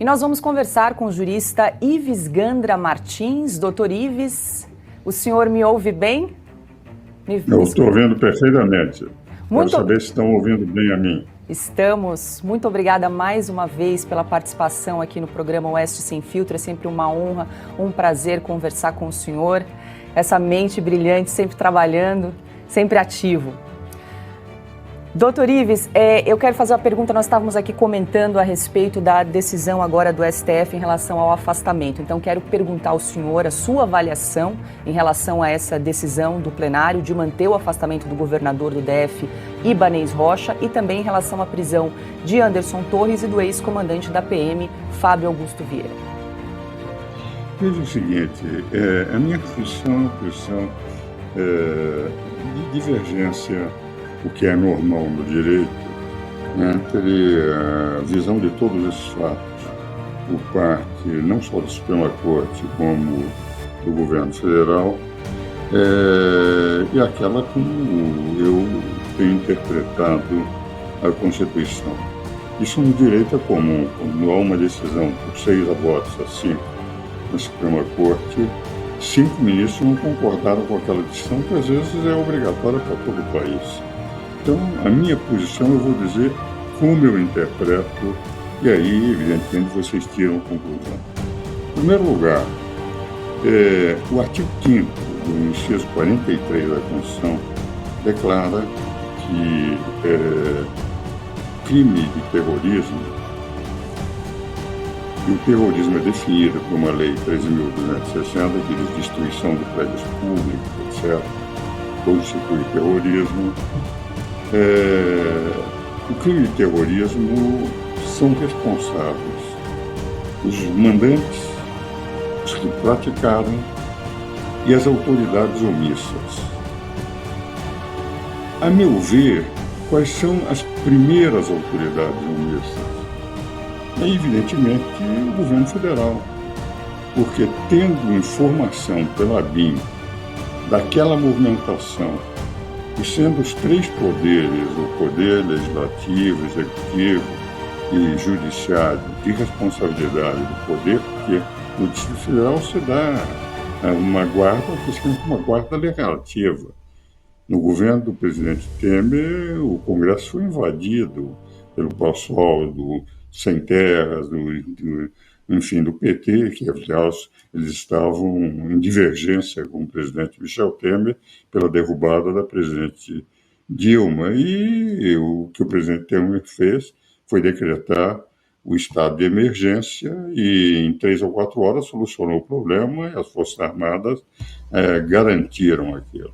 E nós vamos conversar com o jurista Ives Gandra Martins. Doutor Ives, o senhor me ouve bem? Eu estou ouvindo perfeitamente. Muito... Quero saber se estão ouvindo bem a mim. Estamos. Muito obrigada mais uma vez pela participação aqui no programa Oeste Sem Filtro. É sempre uma honra, um prazer conversar com o senhor. Essa mente brilhante, sempre trabalhando, sempre ativo. Doutor Ives, eu quero fazer uma pergunta. Nós estávamos aqui comentando a respeito da decisão agora do STF em relação ao afastamento. Então, quero perguntar ao senhor a sua avaliação em relação a essa decisão do plenário de manter o afastamento do governador do DF, Ibanez Rocha, e também em relação à prisão de Anderson Torres e do ex-comandante da PM, Fábio Augusto Vieira. Veja o seguinte, a minha posição é uma posição de divergência, o que é normal no direito, entre a visão de todos esses fatos, por parte não só da Suprema Corte, como do governo federal, e aquela como eu tenho interpretado a Constituição. Isso no direito é comum. Quando há uma decisão por 6 votos a 5 na Suprema Corte, 5 ministros não concordaram com aquela decisão, que às vezes é obrigatória para todo o país. Então, a minha posição, eu vou dizer como eu interpreto, e aí, evidentemente, vocês tiram conclusão. Em primeiro lugar, o artigo 5º do inciso 43 da Constituição declara que crime de terrorismo, e o terrorismo é definido por uma lei 13.260, que diz destruição de prédios públicos, etc., constitui terrorismo. O crime de terrorismo são responsáveis os mandantes, os que praticaram e as autoridades omissas. A meu ver, quais são as primeiras autoridades omissas? É evidentemente o governo federal, porque tendo informação pela BIM daquela movimentação, e sendo os 3 poderes, o poder legislativo, executivo e judiciário, de responsabilidade do poder, porque no Distrito Federal se dá uma guarda, que se chama uma guarda legislativa. No governo do presidente Temer, o Congresso foi invadido pelo pessoal do Sem Terras, enfim, do PT, que eles estavam em divergência com o presidente Michel Temer pela derrubada da presidente Dilma. E o que o presidente Temer fez foi decretar o estado de emergência e em 3 ou 4 horas solucionou o problema e as Forças Armadas garantiram aquilo.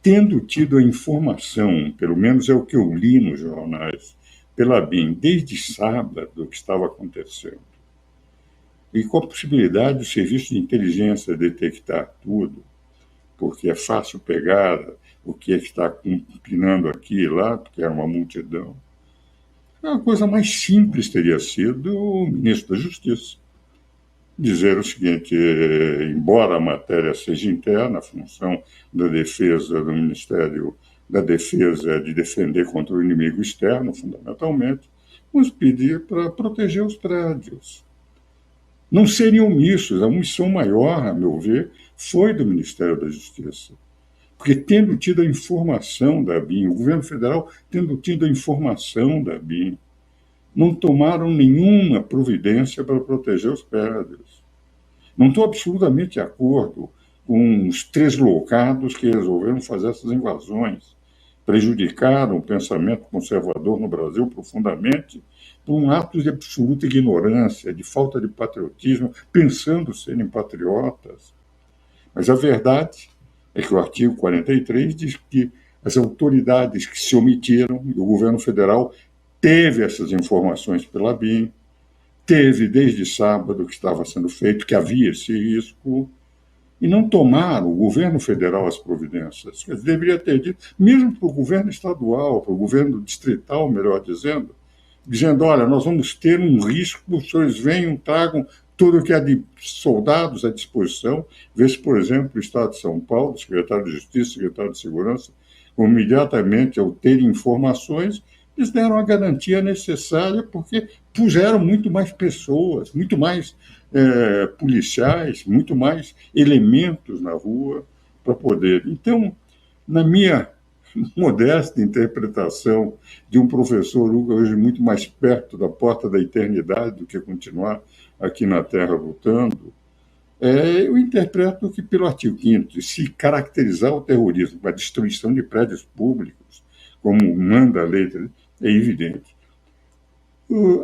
Tendo tido a informação, pelo menos é o que eu li nos jornais, pela BIM, desde sábado, do que estava acontecendo, e com a possibilidade do serviço de inteligência detectar tudo, porque é fácil pegar o que é que está empinando aqui e lá, porque era uma multidão. A coisa mais simples teria sido o ministro da Justiça dizer o seguinte: embora a matéria seja interna, a função da defesa do Ministério da Defesa é de defender contra o inimigo externo, fundamentalmente, nos pedir para proteger os prédios. Não seriam omissos. A omissão maior, a meu ver, foi do Ministério da Justiça. Porque tendo tido a informação da BIM, o governo federal tendo tido a informação da BIM, não tomaram nenhuma providência para proteger os prédios. Não estou absolutamente de acordo com os 3 loucados que resolveram fazer essas invasões. Prejudicaram o pensamento conservador no Brasil profundamente por um ato de absoluta ignorância, de falta de patriotismo, pensando serem patriotas. Mas a verdade é que o artigo 43 diz que as autoridades que se omitiram, e o governo federal teve essas informações pela BIM, teve desde sábado que estava sendo feito, que havia esse risco, e não tomaram, o governo federal, as providências. Quer dizer, deveria ter dito, mesmo para o governo estadual, para o governo distrital, melhor dizendo, olha, nós vamos ter um risco, os senhores venham, tragam tudo o que há de soldados à disposição. Vê-se, por exemplo, o Estado de São Paulo, o secretário de Justiça, o secretário de Segurança, imediatamente, ao ter informações, eles deram a garantia necessária porque puseram muito mais pessoas, muito mais policiais, muito mais elementos na rua para poder. Então, na minha modesta interpretação de um professor hoje muito mais perto da porta da eternidade do que continuar aqui na Terra lutando, eu interpreto que, pelo artigo 5º, se caracterizar o terrorismo com a destruição de prédios públicos, como manda a lei, é evidente.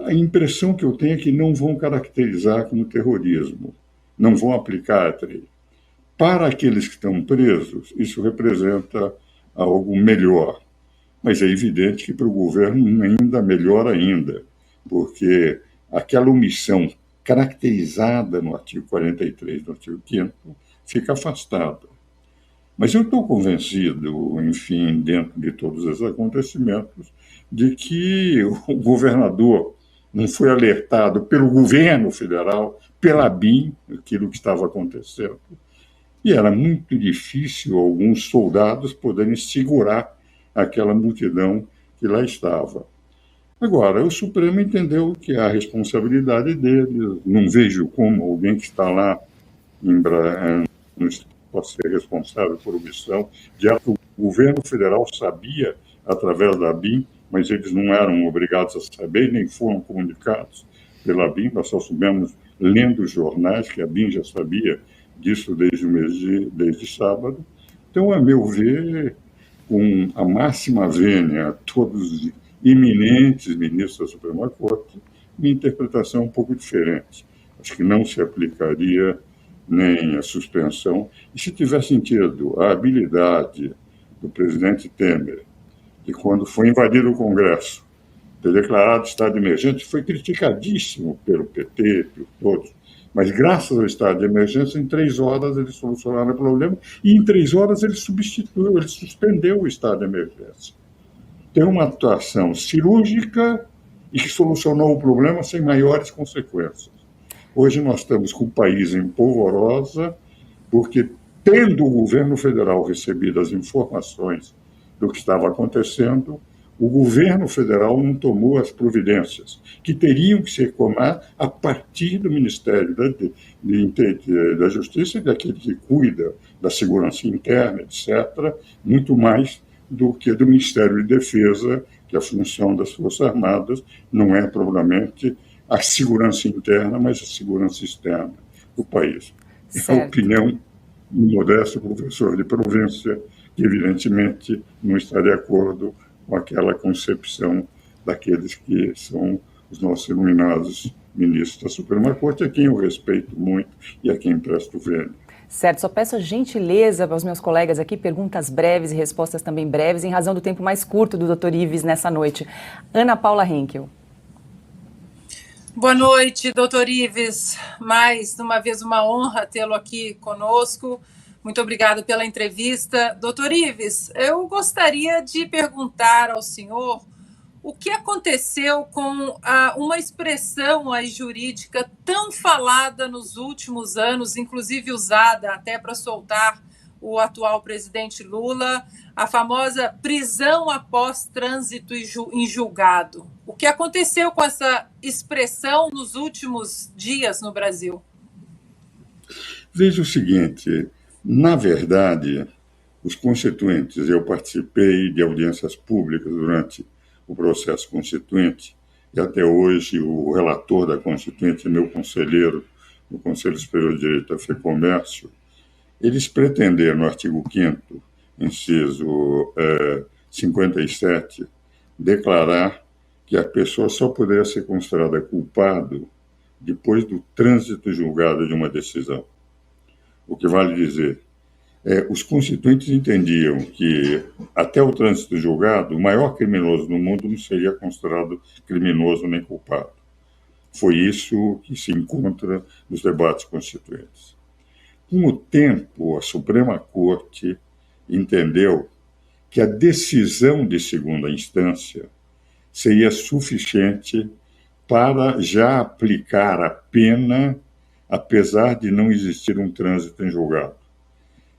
A impressão que eu tenho é que não vão caracterizar como terrorismo, não vão aplicar a lei. Para aqueles que estão presos, isso representa algo melhor. Mas é evidente que para o governo ainda melhor ainda, porque aquela omissão caracterizada no artigo 43 do artigo 5º fica afastada. Mas eu estou convencido, enfim, dentro de todos esses acontecimentos, de que o governador não foi alertado pelo governo federal, pela BIM, aquilo que estava acontecendo, e era muito difícil alguns soldados poderem segurar aquela multidão que lá estava. Agora, o Supremo entendeu que a responsabilidade dele, não vejo como alguém que está lá não pode ser responsável por omissão, já que o governo federal sabia através da BIM, mas eles não eram obrigados a saber, nem foram comunicados pela BIM, nós só soubemos lendo os jornais que a BIM já sabia disso desde sábado. Então, a meu ver, com a máxima vênia a todos os eminentes ministros da Suprema Corte, minha interpretação é um pouco diferente. Acho que não se aplicaria nem a suspensão. E se tiver sentido a habilidade do presidente Temer, que quando foi invadido o Congresso, ter declarado estado de emergência, foi criticadíssimo pelo PT, por todos. Mas, graças ao estado de emergência, em 3 horas eles solucionaram o problema e em 3 horas ele suspendeu o estado de emergência. Tem uma atuação cirúrgica e que solucionou o problema sem maiores consequências. Hoje nós estamos com o país em polvorosa, porque, tendo o governo federal recebido as informações do que estava acontecendo, o governo federal não tomou as providências que teriam que ser tomadas a partir do Ministério da Justiça e daquele que cuida da segurança interna, etc., muito mais do que do Ministério de Defesa, que a função das Forças Armadas não é propriamente a segurança interna, mas a segurança externa do país. É a opinião do modesto professor de província, que evidentemente não está de acordo com aquela concepção daqueles que são os nossos iluminados ministros da Suprema Corte, a quem eu respeito muito e a quem presto vênia. Certo, só peço a gentileza para os meus colegas aqui, perguntas breves e respostas também breves, em razão do tempo mais curto do Dr. Ives nessa noite. Ana Paula Henkel. Boa noite, doutor Ives. Mais uma vez uma honra tê-lo aqui conosco. Muito obrigada pela entrevista. Doutor Ives, eu gostaria de perguntar ao senhor o que aconteceu com uma expressão aí jurídica tão falada nos últimos anos, inclusive usada até para soltar o atual presidente Lula, a famosa prisão após trânsito em julgado. O que aconteceu com essa expressão nos últimos dias no Brasil? Veja o seguinte, na verdade, os constituintes, eu participei de audiências públicas durante o processo constituinte, e até hoje o relator da Constituinte é meu conselheiro no Conselho Superior de Direito da FEComércio. Eles pretenderam, no artigo 5º, inciso 57, declarar que a pessoa só poderia ser considerada culpado depois do trânsito julgado de uma decisão. O que vale dizer, os constituintes entendiam que, até o trânsito julgado, o maior criminoso do mundo não seria considerado criminoso nem culpado. Foi isso que se encontra nos debates constituintes. Com o tempo, a Suprema Corte entendeu que a decisão de segunda instância seria suficiente para já aplicar a pena, apesar de não existir um trânsito em julgado.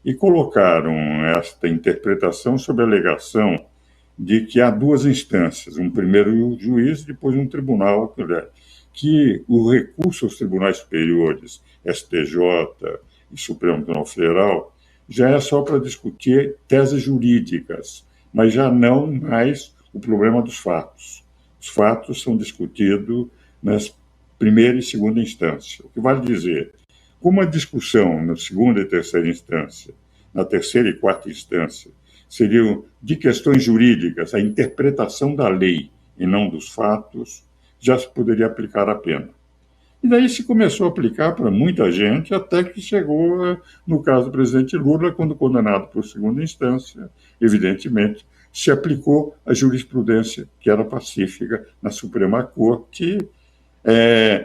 E colocaram esta interpretação sob a alegação de que há duas instâncias, um primeiro juiz e depois um tribunal, que o recurso aos tribunais superiores, STJ e Supremo Tribunal Federal, já é só para discutir teses jurídicas, mas já não mais o problema dos fatos. Os fatos são discutidos nas primeira e segunda instância. O que vale dizer, como a discussão na segunda e terceira instância, na terceira e quarta instância, seriam de questões jurídicas, a interpretação da lei e não dos fatos, já se poderia aplicar a pena. E daí se começou a aplicar para muita gente, até que chegou, no caso do presidente Lula, quando condenado por segunda instância, evidentemente, se aplicou a jurisprudência, que era pacífica, na Suprema Corte,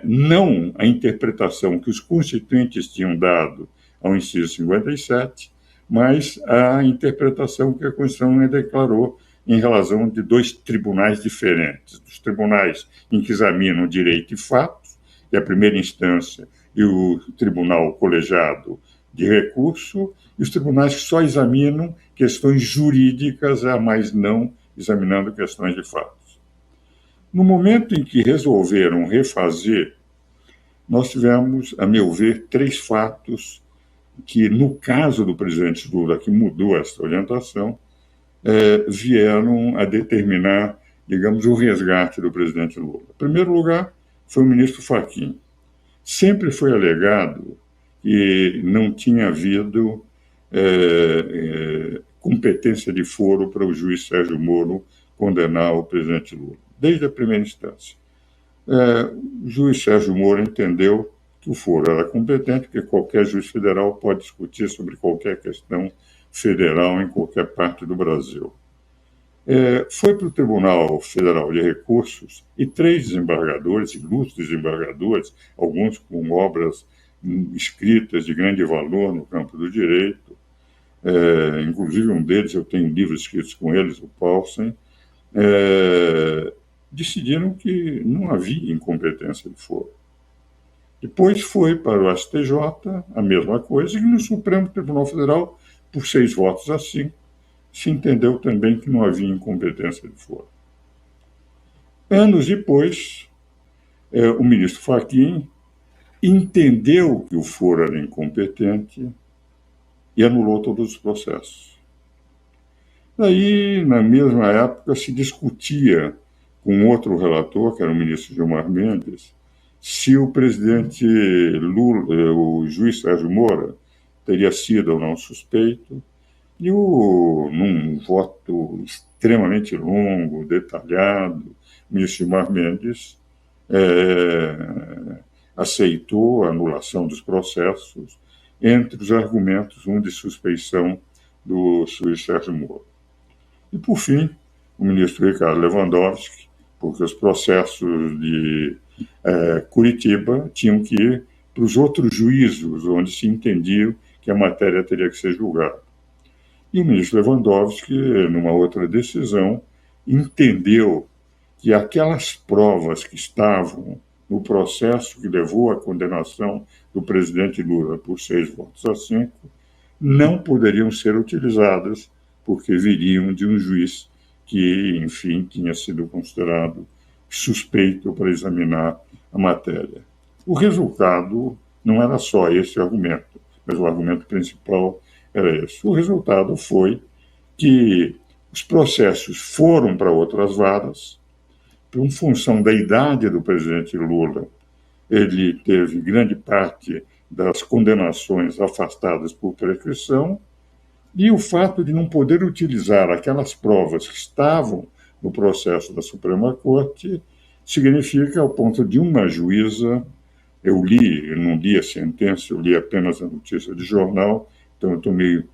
não a interpretação que os constituintes tinham dado ao inciso 57, mas a interpretação que a Constituição declarou em relação de dois tribunais diferentes, dos tribunais em que examinam direito e fatos, que é a primeira instância, e o tribunal colegiado de recurso, e os tribunais que só examinam questões jurídicas, mas não examinando questões de fatos. No momento em que resolveram refazer, nós tivemos, a meu ver, três fatos que, no caso do presidente Lula, que mudou essa orientação, vieram a determinar, digamos, o resgate do presidente Lula. Em primeiro lugar, foi o ministro Fachin. Sempre foi alegado que não tinha havido competência de foro para o juiz Sérgio Moro condenar o presidente Lula, desde a primeira instância. O juiz Sérgio Moro entendeu que o foro era competente, que qualquer juiz federal pode discutir sobre qualquer questão federal em qualquer parte do Brasil. Foi para o Tribunal Federal de Recursos e três desembargadores, ilustres desembargadores, alguns com obras escritas de grande valor no campo do direito, inclusive um deles, eu tenho livros escritos com eles, o Paulsen, decidiram que não havia incompetência de foro. Depois foi para o STJ, a mesma coisa, e no Supremo Tribunal Federal, por 6 votos a 5, se entendeu também que não havia incompetência de foro. Anos depois, o ministro Fachin entendeu que o foro era incompetente e anulou todos os processos. Daí, na mesma época, se discutia com outro relator, que era o ministro Gilmar Mendes, se o presidente Lula, o juiz Sérgio Moro, teria sido ou não suspeito, e num voto extremamente longo, detalhado, o ministro Gilmar Mendes aceitou a anulação dos processos, entre os argumentos, um de suspeição do juiz Sérgio Moro. E, por fim, o ministro Ricardo Lewandowski, porque os processos de Curitiba tinham que ir para os outros juízos, onde se entendia que a matéria teria que ser julgada. E o ministro Lewandowski, numa outra decisão, entendeu que aquelas provas que estavam no processo que levou à condenação do presidente Lula por 6 votos a 5 não poderiam ser utilizadas porque viriam de um juiz que, enfim, tinha sido considerado suspeito para examinar a matéria. O resultado não era só esse argumento, mas o argumento principal era esse. O resultado foi que os processos foram para outras varas, em função da idade do presidente Lula, ele teve grande parte das condenações afastadas por prescrição, e o fato de não poder utilizar aquelas provas que estavam no processo da Suprema Corte significa, ao ponto de uma juíza, eu não li a sentença, eu li apenas a notícia de jornal, então eu estou meio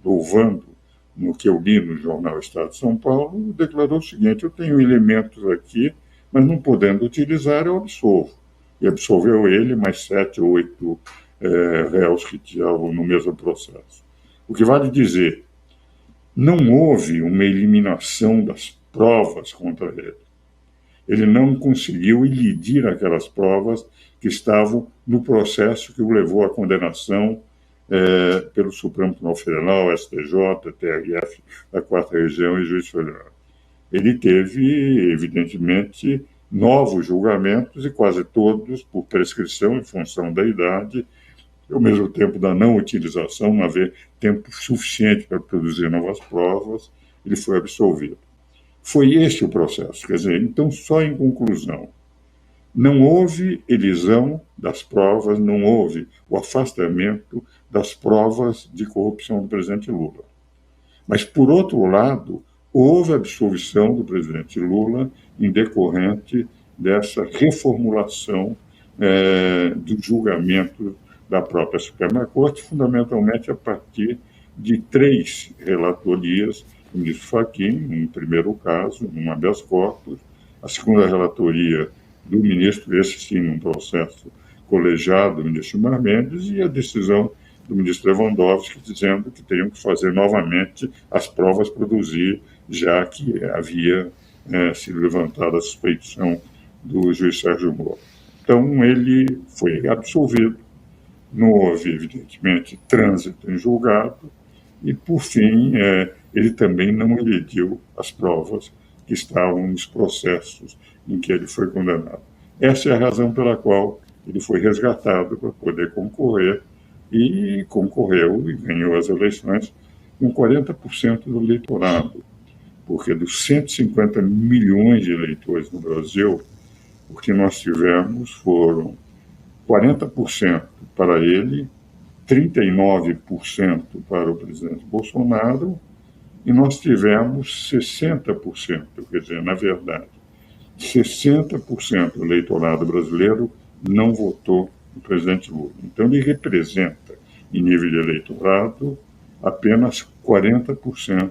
louvando no que eu li no jornal Estado de São Paulo, declarou o seguinte: eu tenho elementos aqui, mas não podendo utilizar, eu absolvo. E absolveu ele mais 7 ou 8 réus que estavam no mesmo processo. O que vale dizer, não houve uma eliminação das provas contra ele. Ele não conseguiu elidir aquelas provas que estavam no processo que o levou à condenação pelo Supremo Tribunal Federal, STJ, TRF da 4ª Região e Juiz Federal. Ele teve, evidentemente, novos julgamentos, e quase todos por prescrição em função da idade, e ao mesmo tempo da não utilização, não haver tempo suficiente para produzir novas provas, ele foi absolvido. Foi este o processo, quer dizer, então, só em conclusão, não houve elisão das provas, não houve o afastamento das provas de corrupção do presidente Lula. Mas, por outro lado, houve absolvição do presidente Lula em decorrente dessa reformulação do julgamento da própria Suprema Corte, fundamentalmente a partir de 3 relatorias do ministro Fachin, no primeiro caso, num habeas corpus, a segunda relatoria do ministro, esse sim, num processo colegiado do ministro Gilmar Mendes, e a decisão do ministro Lewandowski dizendo que teriam que fazer novamente as provas produzir, já que havia sido levantada a suspeição do juiz Sérgio Moro. Então, ele foi absolvido, não houve, evidentemente, trânsito em julgado, e, por fim, ele também não elediu as provas que estavam nos processos em que ele foi condenado. Essa é a razão pela qual ele foi resgatado para poder concorrer, e concorreu e ganhou as eleições com 40% do eleitorado, porque dos 150 milhões de eleitores no Brasil, o que nós tivemos foram 40% para ele, 39% para o presidente Bolsonaro, e nós tivemos 60%, quer dizer, na verdade, 60% do eleitorado brasileiro não votou no presidente Lula. Então, ele representa, em nível de eleitorado, apenas 40%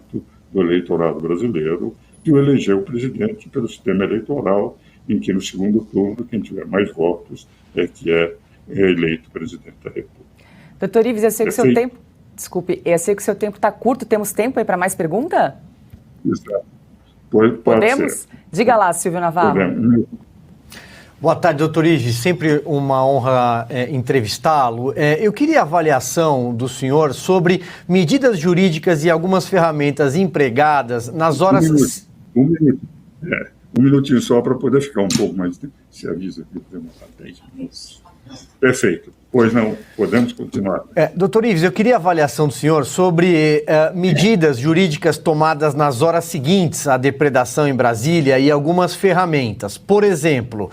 do eleitorado brasileiro, que o elegeu o presidente pelo sistema eleitoral, em que, no segundo turno, quem tiver mais votos é que é eleito presidente da República. Doutor Ives, eu sei que o seu tempo... Desculpe, eu sei que o seu tempo está curto. Temos tempo aí para mais pergunta? Exato. Podemos? Ser. Diga lá, Silvio Navarro. Podemos. Boa tarde, doutor Ives. Sempre uma honra entrevistá-lo. Eu queria a avaliação do senhor sobre medidas jurídicas e algumas ferramentas empregadas nas horas... Um minutinho só para poder ficar um pouco mais tempo. Se avisa que podemos dar 10 minutos. Perfeito. Pois não, podemos continuar. Doutor Ives, eu queria a avaliação do senhor sobre medidas jurídicas tomadas nas horas seguintes à depredação em Brasília e algumas ferramentas. Por exemplo,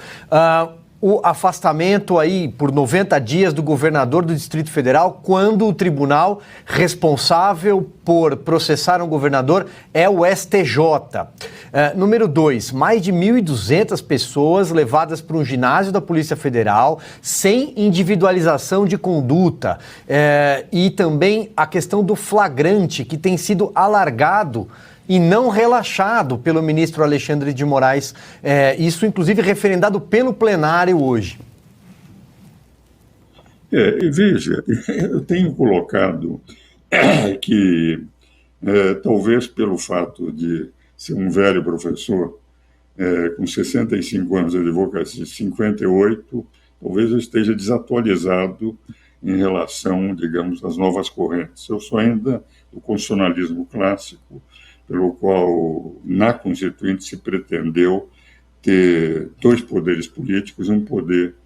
o afastamento aí por 90 dias do governador do Distrito Federal, quando o tribunal responsável por processar um governador é o STJ. Número 2, mais de 1.200 pessoas levadas para um ginásio da Polícia Federal sem individualização de conduta. E também a questão do flagrante, que tem sido alargado e não relaxado pelo ministro Alexandre de Moraes, isso inclusive referendado pelo plenário hoje. Veja, eu tenho colocado que talvez pelo fato de ser um velho professor, com 65 anos de advocacia, 58, talvez eu esteja desatualizado em relação, digamos, às novas correntes. Eu sou ainda do constitucionalismo clássico, pelo qual, na Constituinte, se pretendeu ter 2 poderes políticos, um poder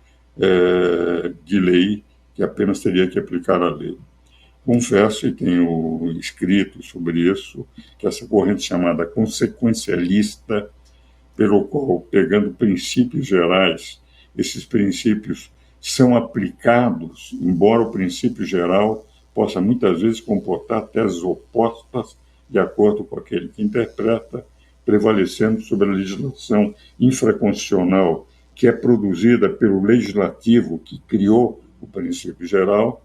de lei, que apenas teria que aplicar a lei. Confesso, e tenho escrito sobre isso, que essa corrente chamada consequencialista, pelo qual, pegando princípios gerais, esses princípios são aplicados, embora o princípio geral possa muitas vezes comportar teses opostas de acordo com aquele que interpreta, prevalecendo sobre a legislação infraconstitucional que é produzida pelo legislativo que criou o princípio geral.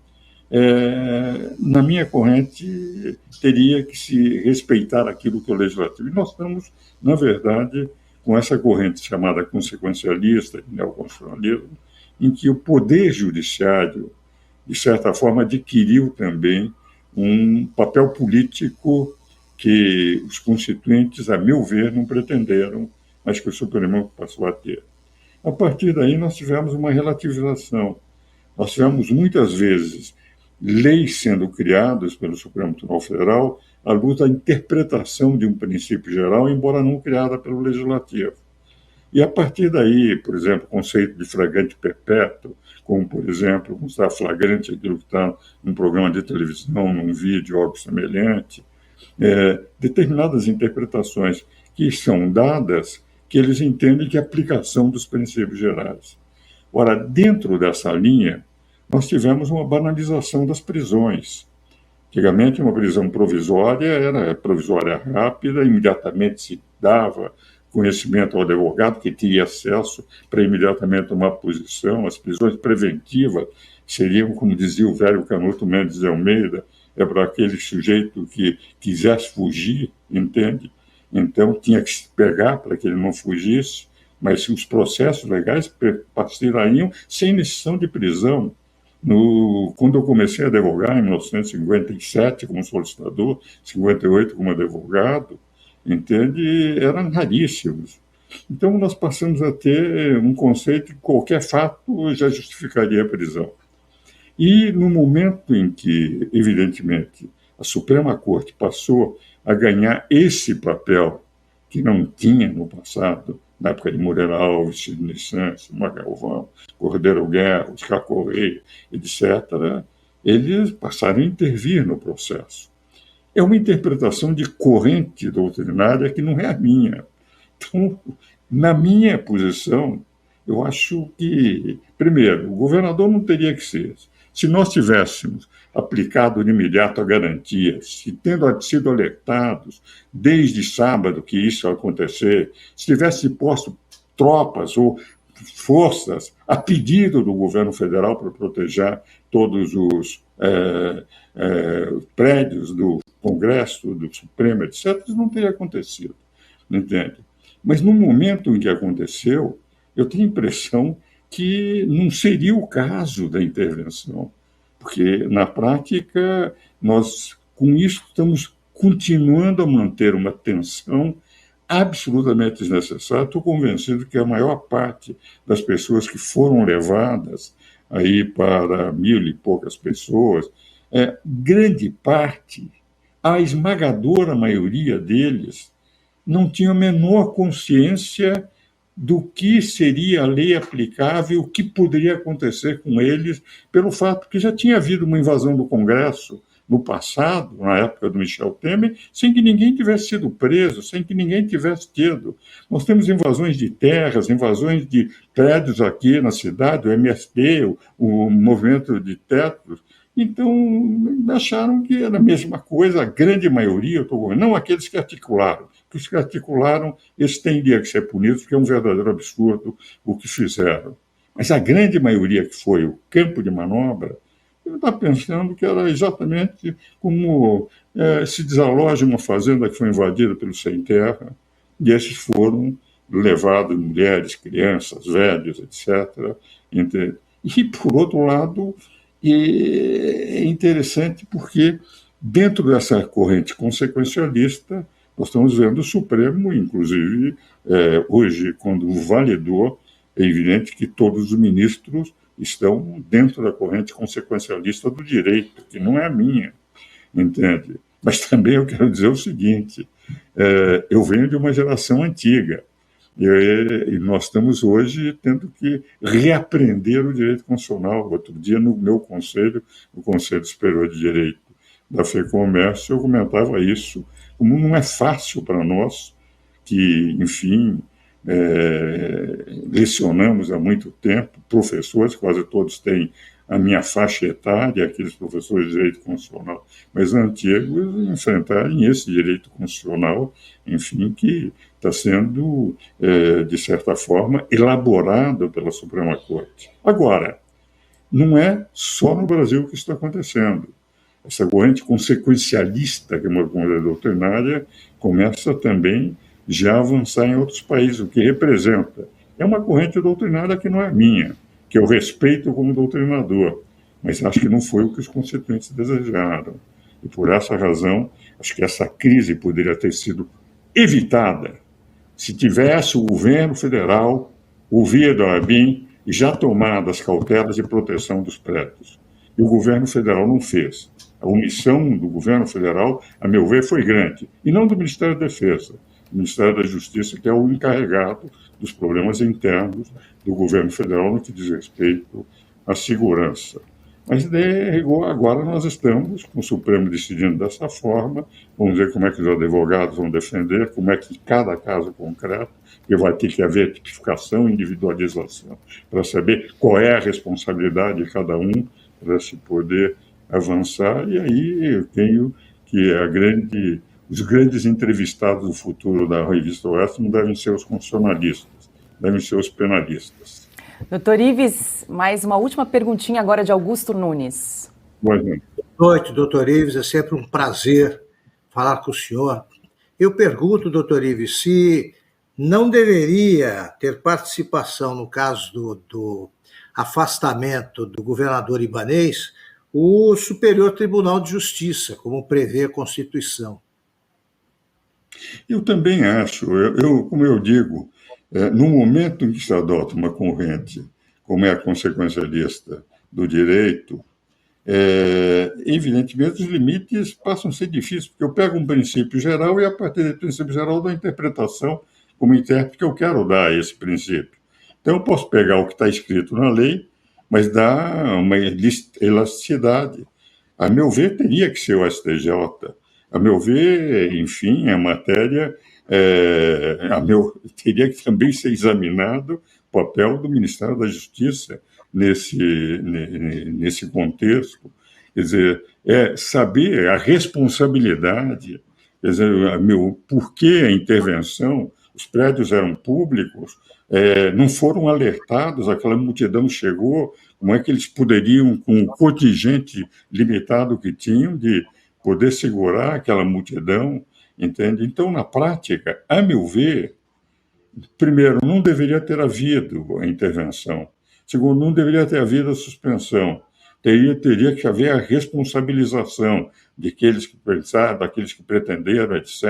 Na minha corrente, teria que se respeitar aquilo que é o legislativo. E nós estamos, na verdade, com essa corrente chamada consequencialista, neoconstitucionalismo, em que o poder judiciário, de certa forma, adquiriu também um papel político que os constituintes, a meu ver, não pretenderam, mas que o Supremo passou a ter. A partir daí, nós tivemos uma relativização. Nós tivemos, muitas vezes, leis sendo criadas pelo Supremo Tribunal Federal à luz da interpretação de um princípio geral, embora não criada pelo Legislativo. E a partir daí, por exemplo, o conceito de flagrante perpétuo, como, por exemplo, como está flagrante aquilo que está num programa de televisão, num vídeo, algo semelhante, determinadas interpretações que são dadas, que eles entendem que é aplicação dos princípios gerais. Ora, dentro dessa linha, nós tivemos uma banalização das prisões. Antigamente, uma prisão provisória era provisória rápida, imediatamente se dava conhecimento ao advogado, que tinha acesso para imediatamente tomar posição. As prisões preventivas seriam, como dizia o velho Canuto Mendes de Almeida, para aquele sujeito que quisesse fugir, entende? Então, tinha que se pegar para que ele não fugisse, mas os processos legais passariam sem necessidade de prisão. Quando eu comecei a advogar, em 1957, como solicitador, 58 como advogado, entende? Eram raríssimos. Então, nós passamos a ter um conceito que qualquer fato já justificaria a prisão. E no momento em que, evidentemente, a Suprema Corte passou a ganhar esse papel que não tinha no passado, na época de Moreira Alves, Sidney Santos, Magalvão, Cordeiro Guerra, Oscar Correia, etc., eles passaram a intervir no processo. É uma interpretação de corrente doutrinária que não é a minha. Então, na minha posição, eu acho que, primeiro, o governador não teria que ser. Se nós tivéssemos aplicado de imediato a garantia, se tendo sido alertados desde sábado que isso ia acontecer, se tivesse posto tropas ou forças a pedido do governo federal para proteger todos os prédios do Congresso, do Supremo, etc., isso não teria acontecido, entende? Mas no momento em que aconteceu, eu tenho a impressão que não seria o caso da intervenção, porque, na prática, nós, com isso, estamos continuando a manter uma tensão absolutamente desnecessária. Estou convencido que a maior parte das pessoas que foram levadas aí para 1.000 e poucas pessoas, grande parte, a esmagadora maioria deles, não tinha a menor consciência do que seria a lei aplicável, o que poderia acontecer com eles, pelo fato que já tinha havido uma invasão do Congresso no passado, na época do Michel Temer, sem que ninguém tivesse sido preso, sem que ninguém tivesse tido. Nós temos invasões de terras, invasões de prédios aqui na cidade, o MST, o movimento de tetos. Então, acharam que era a mesma coisa, a grande maioria, não aqueles que articularam. Os que articularam, eles teriam que ser punidos, porque é um verdadeiro absurdo o que fizeram. Mas a grande maioria que foi o campo de manobra, ele está pensando que era exatamente como se desaloja uma fazenda que foi invadida pelos sem terra, e esses foram levados, mulheres, crianças, velhos, etc. E, por outro lado, é interessante porque, dentro dessa corrente consequencialista, nós estamos vendo o Supremo, inclusive, hoje, quando validou, é evidente que todos os ministros estão dentro da corrente consequencialista do direito, que não é a minha, entende? Mas também eu quero dizer o seguinte, eu venho de uma geração antiga, e nós estamos hoje tendo que reaprender o direito constitucional. Outro dia, no meu conselho, o Conselho Superior de Direito da FEComércio, eu comentava isso, como não é fácil para nós, que, enfim, lecionamos há muito tempo, professores, quase todos têm a minha faixa etária, aqueles professores de direito constitucional, mas antigos, enfrentarem esse direito constitucional, enfim, que está sendo, de certa forma, elaborado pela Suprema Corte. Agora, não é só no Brasil que isso está acontecendo. Essa corrente consequencialista, que é uma corrente doutrinária, começa também já a avançar em outros países, o que representa. É uma corrente doutrinária que não é minha, que eu respeito como doutrinador, mas acho que não foi o que os constituintes desejaram. E por essa razão, acho que essa crise poderia ter sido evitada se tivesse o governo federal ouvido a ABIN e já tomado as cautelas de proteção dos prédios. e o governo federal não fez. A omissão do governo federal, a meu ver, foi grande, e não do Ministério da Defesa. O Ministério da Justiça, que é o encarregado dos problemas internos do governo federal no que diz respeito à segurança. Mas, de rigor, agora nós estamos com o Supremo decidindo dessa forma, vamos ver como é que os advogados vão defender, como é que cada caso concreto, e vai ter que haver tipificação, individualização, para saber qual é a responsabilidade de cada um, para se poder avançar, e aí eu tenho que os grandes entrevistados do futuro da Revista Oeste não devem ser os constitucionalistas, devem ser os penalistas. Doutor Ives, mais uma última perguntinha agora de Augusto Nunes. Boa noite. Boa noite, doutor Ives, é sempre um prazer falar com o senhor. Eu pergunto, doutor Ives, se não deveria ter participação no caso do afastamento do governador Ibanez o Superior Tribunal de Justiça, como prevê a Constituição. Eu também acho, como eu digo, no momento em que se adota uma corrente, como é a consequencialista do direito, evidentemente os limites passam a ser difíceis, porque eu pego um princípio geral e, a partir desse princípio geral, dou a interpretação como intérprete que eu quero dar a esse princípio. Então, eu posso pegar o que está escrito na lei, mas dar uma elasticidade. A meu ver, teria que ser o STJ. A meu ver, enfim, a matéria teria que também ser examinado o papel do Ministério da Justiça nesse contexto. Quer dizer, saber a responsabilidade, quer dizer, por que a intervenção, os prédios eram públicos, não foram alertados, aquela multidão chegou, como é que eles poderiam, com o contingente limitado que tinham, de poder segurar aquela multidão, entende? Então, na prática, a meu ver, primeiro, não deveria ter havido a intervenção. Segundo, não deveria ter havido a suspensão. Teria que haver a responsabilização daqueles que pretenderam, etc.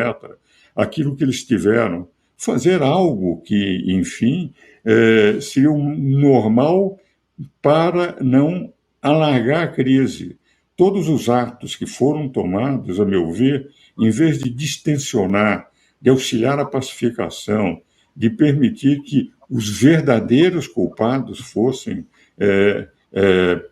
Aquilo que eles tiveram. Fazer algo que, enfim, seria normal para não alargar a crise. Todos os atos que foram tomados, a meu ver, em vez de distensionar, de auxiliar a pacificação, de permitir que os verdadeiros culpados fossem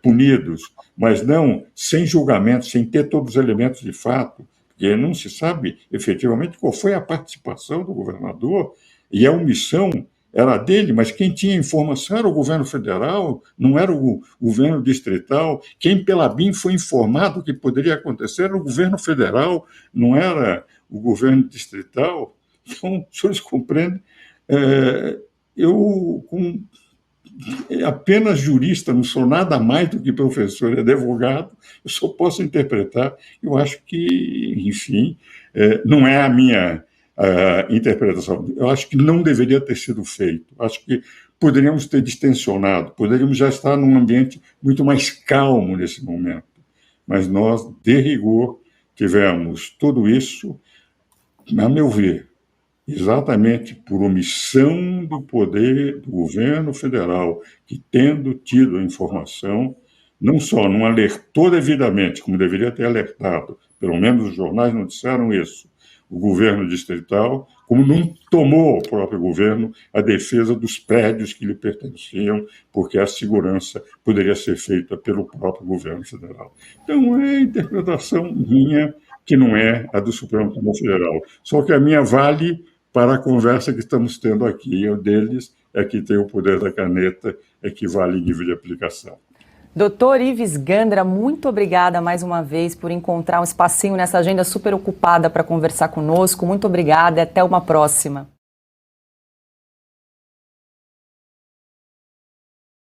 punidos, mas não sem julgamento, sem ter todos os elementos de fato, porque não se sabe efetivamente qual foi a participação do governador, e a omissão era dele, mas quem tinha informação era o governo federal, não era o governo distrital. Quem pela BIM foi informado que poderia acontecer era o governo federal, não era o governo distrital. Então, os senhores compreendem, eu, apenas jurista, não sou nada mais do que professor e advogado, eu só posso interpretar. Eu acho que, enfim, não é a minha interpretação. Eu acho que não deveria ter sido feito. Acho que poderíamos ter distensionado, poderíamos já estar num ambiente muito mais calmo nesse momento. Mas nós, de rigor, tivemos tudo isso, a meu ver, exatamente por omissão do poder do governo federal, que, tendo tido a informação, não só não alertou devidamente, como deveria ter alertado, pelo menos os jornais não disseram isso, o governo distrital, como não tomou o próprio governo a defesa dos prédios que lhe pertenciam, porque a segurança poderia ser feita pelo próprio governo federal. Então, é a interpretação minha, que não é a do Supremo Tribunal Federal. Só que a minha vale para a conversa que estamos tendo aqui. E o deles é que tem o poder da caneta, é que vale em nível de aplicação. Doutor Ives Gandra, muito obrigada mais uma vez por encontrar um espacinho nessa agenda super ocupada para conversar conosco. Muito obrigada e até uma próxima.